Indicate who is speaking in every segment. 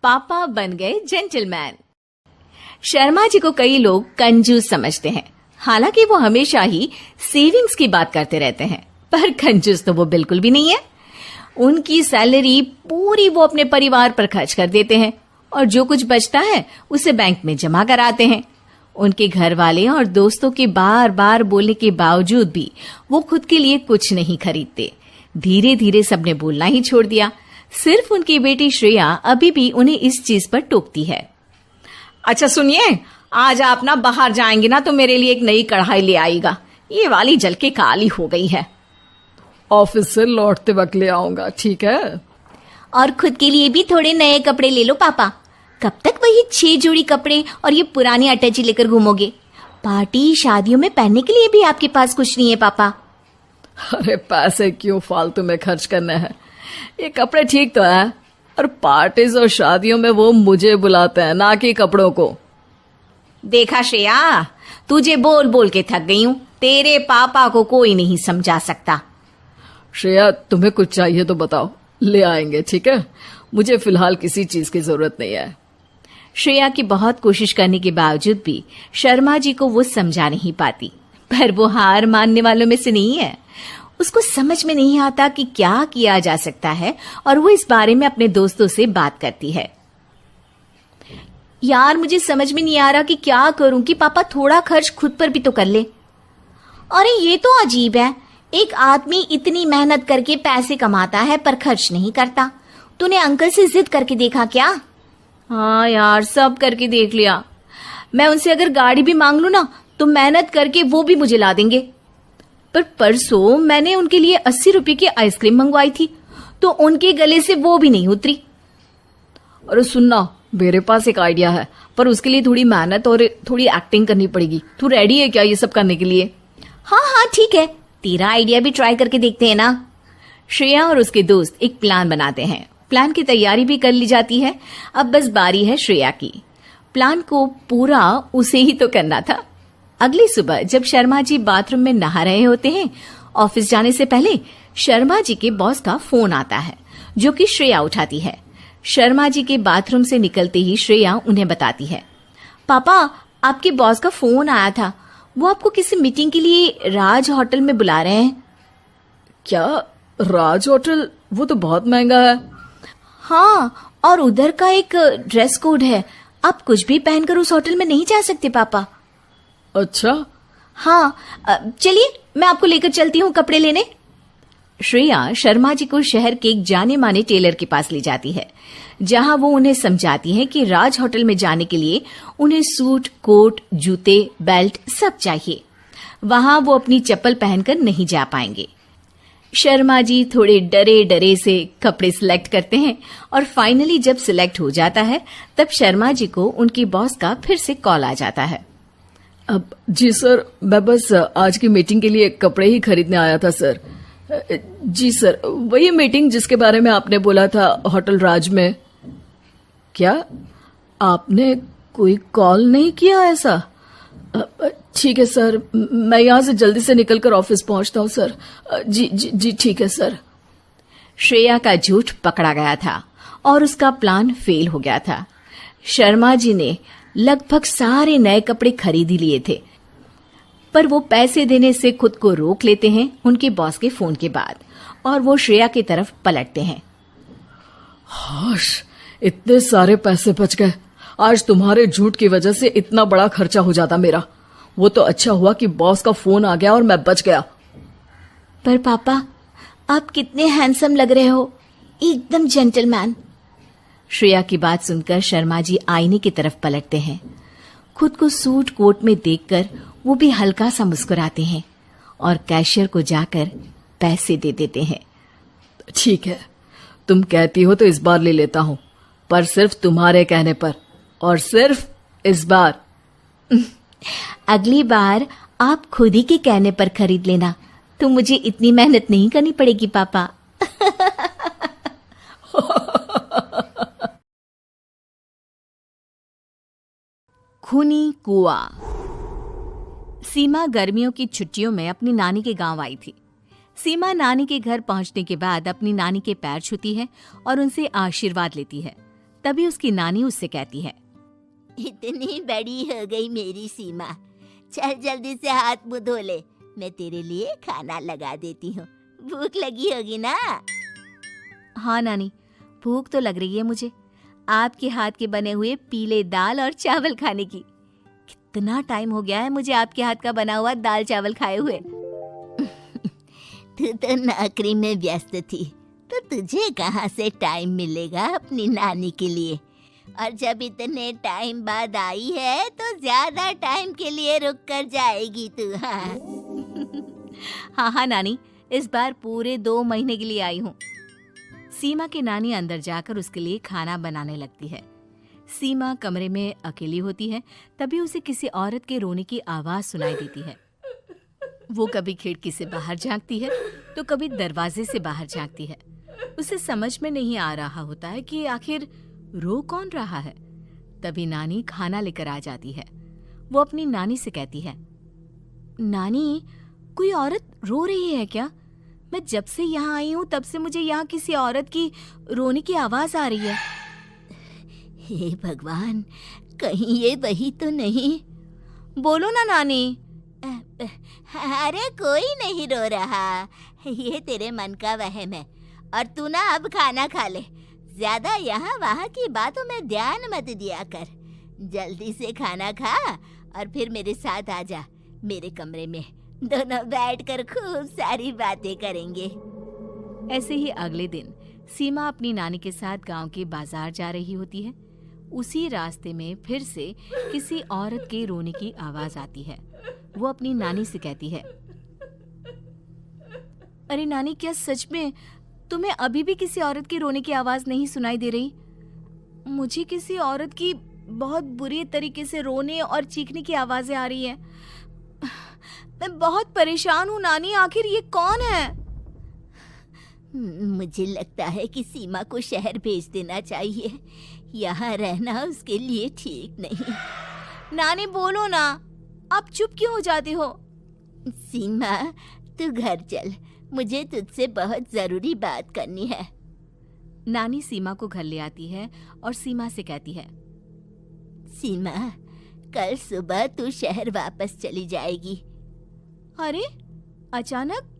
Speaker 1: पापा बन गए जेंटलमैन। शर्मा जी को कई लोग कंजूस समझते हैं, हालांकि वो हमेशा ही सेविंग्स की बात करते रहते हैं, पर कंजूस तो वो बिल्कुल भी नहीं है। उनकी सैलरी पूरी वो अपने परिवार पर खर्च कर देते हैं और जो कुछ बचता है उसे बैंक में जमा कराते हैं। उनके घर वाले और दोस्तों के बार बार बोलने के बावजूद भी वो खुद के लिए कुछ नहीं खरीदते। धीरे धीरे सबने बोलना ही छोड़ दिया। सिर्फ उनकी बेटी श्रेया अभी भी उन्हें इस चीज पर टोकती है। अच्छा सुनिए, आज आप ना बाहर जाएंगे ना तो मेरे लिए एक नई कढ़ाई ले आएगा, ये वाली जल के काली हो गई है।
Speaker 2: ऑफिस से लौटते वक्त ले आऊंगा, ठीक है।
Speaker 1: और खुद के लिए भी थोड़े नए कपड़े ले लो पापा। कब तक वही 6 जोड़ी कपड़े और ये पुरानी अटैची लेकर घूमोगे? पार्टी शादियों में पहनने के लिए भी आपके पास कुछ नहीं है पापा।
Speaker 2: अरे पैसे क्यों फालतू में खर्च करने हैं, ये कपड़े ठीक तो है, और पार्टीज और शादियों में वो मुझे बुलाते हैं, ना कि कपड़ों को।
Speaker 1: देखा श्रेया, तुझे बोल बोल के थक गई हूँ, तेरे पापा को कोई नहीं समझा सकता।
Speaker 2: श्रेया, तुम्हें कुछ चाहिए तो बताओ, ले आएंगे, ठीक है। मुझे फिलहाल किसी चीज की जरूरत नहीं है।
Speaker 1: श्रेया की बहुत कोशिश करने के बावजूद भी शर्मा जी को वो समझा नहीं पाती, पर वो हार मानने वालों में से नहीं है। उसको समझ में नहीं आता कि क्या किया जा सकता है और वो इस बारे में अपने दोस्तों से बात करती है। यार, मुझे समझ में नहीं आ रहा कि क्या करूं कि पापा थोड़ा खर्च खुद पर भी तो कर ले। अरे ये तो अजीब है, एक आदमी इतनी मेहनत करके पैसे कमाता है पर खर्च नहीं करता। तूने अंकल से जिद करके देखा क्या? हाँ यार, सब करके देख लिया। मैं उनसे अगर गाड़ी भी मांग लूं ना तो मेहनत करके वो भी मुझे ला देंगे। पर परसों मैंने उनके लिए 80 रुपए की आइसक्रीम मंगवाई थी तो उनके गले से वो भी नहीं उतरी।
Speaker 2: अरे सुनना, मेरे पास एक आइडिया है, पर उसके लिए थोड़ी मेहनत और थोड़ी एक्टिंग करनी पड़ेगी। तू रेडी है क्या ये सब करने के लिए?
Speaker 1: हाँ हाँ ठीक है, तेरा आइडिया भी ट्राई करके देखते हैं ना। श्रेया और उसके दोस्त एक प्लान बनाते हैं। प्लान की तैयारी भी कर ली जाती है। अब बस बारी है श्रेया की। प्लान को पूरा उसे ही तो करना था। अगली सुबह जब शर्मा जी बाथरूम में नहा रहे होते हैं, ऑफिस जाने से पहले शर्मा जी के बॉस का फोन आता है, जो कि श्रेया उठाती है। शर्मा जी के बाथरूम से निकलते ही श्रेया उन्हें बताती है, पापा आपके बॉस का फोन आया था, वो आपको किसी मीटिंग के लिए राज होटल में बुला रहे हैं।
Speaker 2: क्या? राज होटल? वो तो बहुत महंगा है।
Speaker 1: हाँ, और उधर का एक ड्रेस कोड है, आप कुछ भी पहनकर उस होटल में नहीं जा सकते पापा।
Speaker 2: अच्छा।
Speaker 1: हाँ, चलिए मैं आपको लेकर चलती हूँ कपड़े लेने। श्रेया शर्मा जी को शहर के एक जाने माने टेलर के पास ले जाती है, जहां वो उन्हें समझाती है कि राज होटल में जाने के लिए उन्हें सूट, कोट, जूते, बेल्ट सब चाहिए। वहां वो अपनी चप्पल पहनकर नहीं जा पाएंगे। शर्मा जी थोड़े डरे डरे से कपड़े सिलेक्ट करते हैं और फाइनली जब सिलेक्ट हो जाता है तब शर्मा जी को उनके बॉस का फिर से कॉल आ जाता है।
Speaker 2: अब जी सर, मैं बस आज की मीटिंग के लिए कपड़े ही खरीदने आया था सर। जी सर, वही मीटिंग जिसके बारे में आपने बोला था होटल राज में। क्या आपने कोई कॉल नहीं किया ऐसा? ठीक है सर, मैं यहाँ से जल्दी से निकलकर ऑफिस पहुंचता हूँ सर। जी जी जी ठीक है सर।
Speaker 1: श्रेया का झूठ पकड़ा गया था और उसका प्लान फेल हो गया था। शर्मा जी ने लगभग सारे नए कपड़े खरीद ही लिए थे, पर वो पैसे देने से खुद को रोक लेते हैं उनके बॉस के फोन के बाद, और वो श्रेया की तरफ पलटते हैं।
Speaker 2: हाश, इतने सारे पैसे बच गए। आज तुम्हारे झूठ की वजह से इतना बड़ा खर्चा हो जाता मेरा। वो तो अच्छा हुआ कि बॉस का फोन आ गया और मैं बच गया।
Speaker 1: पर पापा, आप कितने हैंडसम लग रहे हो, एकदम जेंटलमैन। श्रेया की बात सुनकर शर्मा जी आईने की तरफ पलटते हैं। खुद को सूट कोट में देखकर वो भी हल्का सा मुस्कुराते हैं और कैशियर को जाकर पैसे दे देते हैं।
Speaker 2: ठीक है, तुम कहती हो तो इस बार ले लेता हूँ, पर सिर्फ तुम्हारे कहने पर, और सिर्फ इस बार।
Speaker 1: अगली बार आप खुद ही के कहने पर खरीद लेना, तो मुझे इतनी मेहनत नहीं करनी पड़ेगी पापा। खूनी कुआं। सीमा गर्मियों की छुट्टियों में अपनी नानी के गांव आई थी। सीमा नानी के घर पहुंचने के बाद अपनी नानी के पैर छूती है और उनसे आशीर्वाद लेती है। तभी उसकी नानी उससे कहती है,
Speaker 3: इतनी बड़ी हो गई मेरी सीमा, चल जल्दी से हाथ मुंह धो ले, मैं तेरे लिए खाना लगा देती हूँ। भूख लगी होगी ना?
Speaker 1: हाँ नानी, भूख तो लग रही है मुझे, आपके हाथ के बने हुए पीले दाल और चावल खाने की। कितना टाइम हो गया है मुझे आपके हाथ का बना हुआ दाल चावल खाए हुए।
Speaker 3: तू तो नौकरी में व्यस्त थी, तो तुझे कहाँ से टाइम मिलेगा अपनी नानी के लिए? और जब इतने टाइम बाद आई है तो ज्यादा टाइम के लिए रुक कर जाएगी तू।
Speaker 1: हाँ हाँ नानी, इस बार पूरे 2 महीने के लिए आई हूँ। सीमा की नानी अंदर जाकर उसके लिए खाना बनाने लगती है। सीमा कमरे में अकेली होती है, तभी उसे किसी औरत के रोने की आवाज सुनाई देती है। वो कभी खिड़की से बाहर झांकती है तो कभी दरवाजे से बाहर झांकती है। उसे समझ में नहीं आ रहा होता है कि आखिर रो कौन रहा है। तभी नानी खाना लेकर आ जाती है। वो अपनी नानी से कहती है, नानी, कोई औरत रो रही है क्या? मैं जब से यहाँ आई हूँ तब से मुझे यहाँ किसी औरत की रोने की आवाज आ रही है।
Speaker 3: हे भगवान, कहीं ये वही तो नहीं?
Speaker 1: बोलो ना नानी।
Speaker 3: अरे कोई नहीं रो रहा, ये तेरे मन का वहम है। और तू ना अब खाना खा ले, ज्यादा यहाँ वहाँ की बातों में ध्यान मत दिया कर। जल्दी से खाना खा और फिर मेरे साथ आ जा मेरे कमरे में, दोनों बैठकर खूब सारी बातें करेंगे।
Speaker 1: ऐसे ही अगले दिन सीमा अपनी नानी के साथ गांव के बाजार जा रही होती है। उसी रास्ते में फिर से किसी औरत के रोने की आवाज आती है। वो अपनी नानी से कहती है, अरे नानी, क्या सच में तुम्हें अभी भी किसी औरत की रोने की आवाज नहीं सुनाई दे रही? मुझे किसी औरत की बहुत बुरी तरीके से रोने और चीखने की आवाजें आ रही है। मैं बहुत परेशान हूँ नानी, आखिर ये कौन है?
Speaker 3: मुझे लगता है कि सीमा को शहर भेज देना चाहिए, यहाँ रहना उसके लिए ठीक नहीं।
Speaker 1: नानी बोलो ना, आप चुप क्यों हो जाती हो?
Speaker 3: सीमा, तू घर चल, मुझे तुझसे बहुत जरूरी बात करनी है।
Speaker 1: नानी सीमा को घर ले आती है और सीमा से कहती है,
Speaker 3: सीमा, कल सुबह तू शहर वापस चली जाएगी।
Speaker 1: अरे अचानक?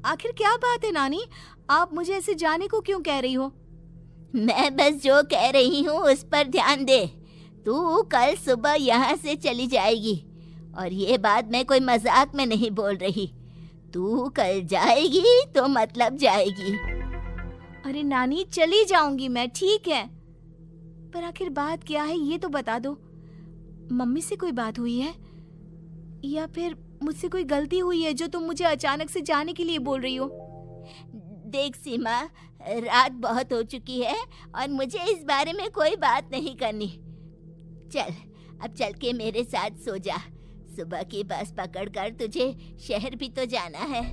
Speaker 1: आखिर क्या बात है नानी, आप मुझे ऐसे जाने को क्यों कह रही हो?
Speaker 3: मैं बस जो कह रही हूँ उस पर ध्यान दे। तू कल सुबह यहाँ से चली जाएगी, और ये बात मैं कोई मजाक में नहीं बोल रही। तू कल जाएगी तो मतलब जाएगी।
Speaker 1: अरे नानी, चली जाऊंगी मैं, ठीक है, पर आखिर बात क्या है ये तो बता दो। मम्मी से कोई बात हुई है या फिर मुझसे कोई गलती हुई है जो तुम मुझे अचानक से जाने के लिए बोल रही हो?
Speaker 3: देख सीमा, रात बहुत हो चुकी है और मुझे इस बारे में कोई बात नहीं करनी। चल, अब चल के मेरे साथ सो जा। सुबह की बस पकड़कर तुझे शहर भी तो जाना है।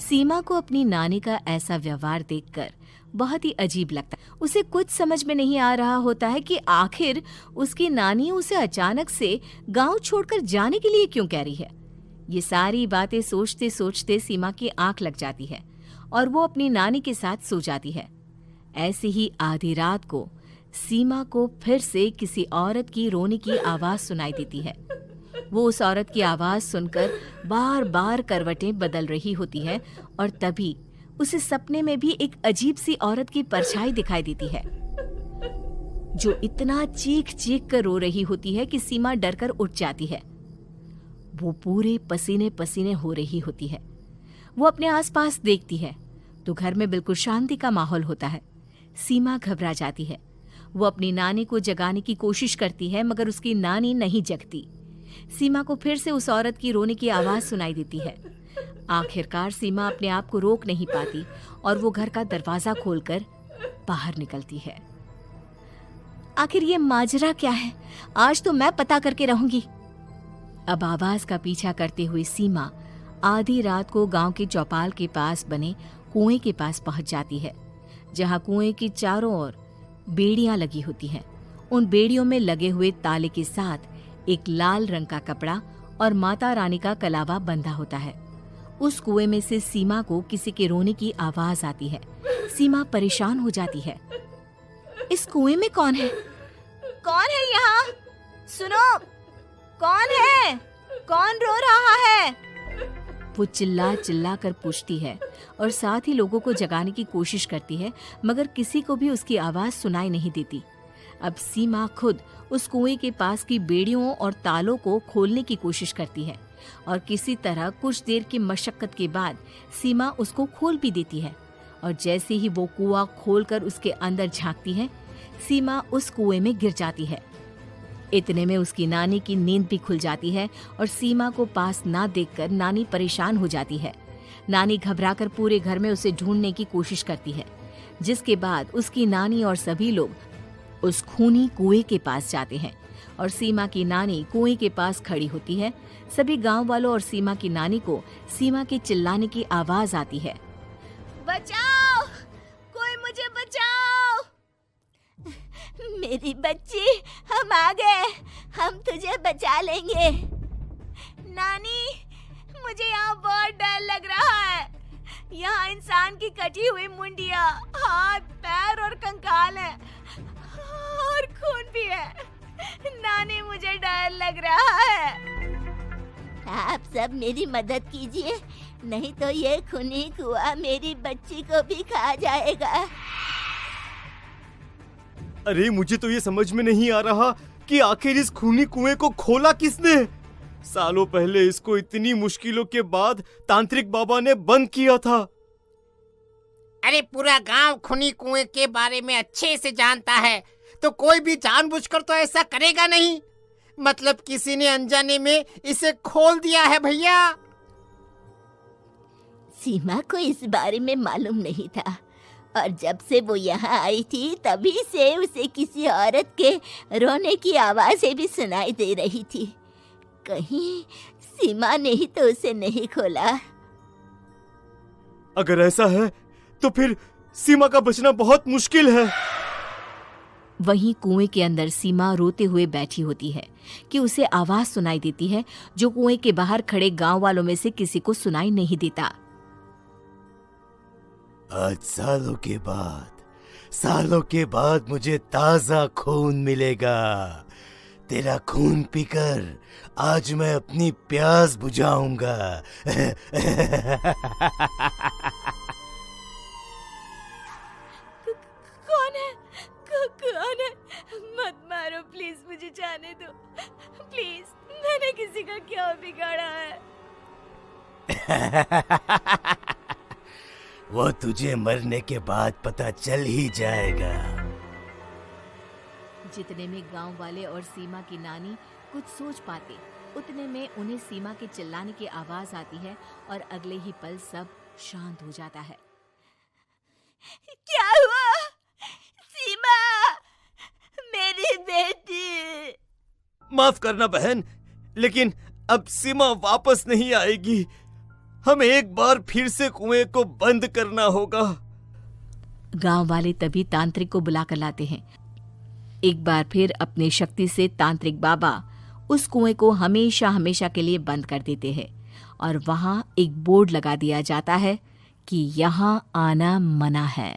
Speaker 1: सीमा को अपनी नानी का ऐसा व्यवहार देखकर बहुत ही अजीब लगता है। उसे कुछ समझ में नहीं आ रहा होता है कि आखिर उसकी नानी उसे अचानक से गांव छोड़कर जाने के लिए क्यों कह रही है। ये सारी बातें सोचते सोचते सीमा की आंख लग जाती है और वो अपनी नानी के साथ सो जाती है। ऐसे ही आधी रात को सीमा को फिर से किसी औरत की रोने की आवाज सुनाई देती है। वो उस औरत की आवाज सुनकर बार बार करवटें बदल रही होती है और तभी उसे सपने में भी एक अजीब सी औरत की परछाई दिखाई देती है, जो इतना चीख चीख कर रो रही होती है कि सीमा डरकर उठ जाती है। वो पूरे पसीने पसीने हो रही होती है। वो अपने आसपास देखती है तो घर में बिल्कुल शांति का माहौल होता है। सीमा घबरा जाती है। वो अपनी नानी को जगाने की कोशिश करती है मगर उसकी नानी नहीं जगती। सीमा को फिर से उस औरत की रोने की आवाज सुनाई देती है। आखिरकार सीमा अपने आप को रोक नहीं पाती और वो घर का दरवाजा खोलकर बाहर निकलती है। आखिर ये माजरा क्या है? आज तो मैं पता करके रहूंगी। अब आवाज का पीछा करते हुए सीमा आधी रात को गांव के चौपाल के पास बने कुएं के पास पहुंच जाती है, जहां कुएं की चारों ओर बेड़ियां लगी होती हैं। उन बेड़ियों में लगे हुए ताले के साथ एक लाल रंग का कपड़ा और माता रानी का कलावा बंधा होता है। उस कुएं में से सीमा को किसी के रोने की आवाज आती है। सीमा परेशान हो जाती है। इस कुएं में कौन है? कौन है यहाँ? सुनो, कौन है? कौन रो रहा है? वो चिल्ला चिल्ला कर पूछती है और साथ ही लोगों को जगाने की कोशिश करती है, मगर किसी को भी उसकी आवाज सुनाई नहीं देती। अब सीमा खुद उस कुएं के पास की बेड़ियों और तालों को खोलने की कोशिश करती है और किसी तरह कुछ देर की मशक्कत के बाद सीमा उसको खोल भी देती है। और जैसे ही वो कुआं खोलकर उसके अंदर झांकती है, सीमा उस कुएं में गिर जाती है। इतने में उसकी नानी की नींद भी खुल जाती है और सीमा को पास ना देखकर नानी परेशान हो जाती है। नानी घबराकर पूरे घर में उसे ढूंढने की कोशिश करती है, जिसके बाद उसकी नानी और सभी लोग उस खूनी कुएं के पास जाते हैं और सीमा की नानी कुएं के पास खड़ी होती है। सभी गांव वालों और सीमा की नानी को सीमा के चिल्लाने की आवाज आती है, बचाओ, कोई मुझे बचाओ।
Speaker 3: मेरी बच्ची, हम आ गए, हम तुझे बचा लेंगे।
Speaker 1: नानी, मुझे यहाँ बहुत डर लग रहा है। यहाँ इंसान की कटी हुई मुंडिया, हाथ, पैर और कंकाल है और खून भी है। नानी, मुझे डर लग रहा है।
Speaker 3: आप सब मेरी मदद कीजिए, नहीं तो ये खूनी कुआं मेरी बच्ची को भी खा जाएगा।
Speaker 4: अरे मुझे तो ये समझ में नहीं आ रहा कि आखिर इस खूनी कुएं को खोला किसने। सालों पहले इसको इतनी मुश्किलों के बाद तांत्रिक बाबा ने बंद किया था।
Speaker 5: अरे पूरा गांव खूनी कुएं के बारे में अच्छे से जानता है, तो कोई भी जानबूझकर तो ऐसा करेगा नहीं। मतलब किसी ने अनजाने में इसे खोल दिया है भैया।
Speaker 3: सीमा को इस बारे में मालूम नहीं था और जब से वो यहाँ आई थी तभी से उसे किसी औरत के रोने की आवाजें भी सुनाई दे रही थी। कहीं सीमा ने ही तो उसे नहीं खोला।
Speaker 4: अगर ऐसा है तो फिर सीमा का बचना बहुत मुश्किल है।
Speaker 1: वहीं कुएं के अंदर सीमा रोते हुए बैठी होती है कि उसे आवाज सुनाई देती है जो कुएं के बाहर खड़े गांव वालों में से किसी को सुनाई नहीं देता।
Speaker 6: आज सालों के बाद मुझे ताजा खून मिलेगा। तेरा खून पीकर आज मैं अपनी प्यास बुझाऊंगा।
Speaker 1: कौन है? मत मारो प्लीज, मुझे जाने दो प्लीज। मैंने किसी का क्या बिगाड़ा है?
Speaker 6: वो तुझे मरने के बाद पता चल ही जाएगा।
Speaker 1: जितने में गांव वाले और सीमा की नानी कुछ सोच पाते, उतने में उन्हें सीमा के चिल्लाने की आवाज आती है और अगले ही पल सब शांत हो जाता है।
Speaker 3: क्या हुआ? सीमा, मेरी बेटी।
Speaker 4: माफ करना बहन, लेकिन अब सीमा वापस नहीं आएगी। हमें एक बार फिर से कुएं को बंद करना होगा।
Speaker 1: गांव वाले तभी तांत्रिक को बुलाकर लाते हैं। एक बार फिर अपनी शक्ति से तांत्रिक बाबा उस कुएं को हमेशा हमेशा के लिए बंद कर देते हैं और वहां एक बोर्ड लगा दिया जाता है कि यहाँ आना मना है।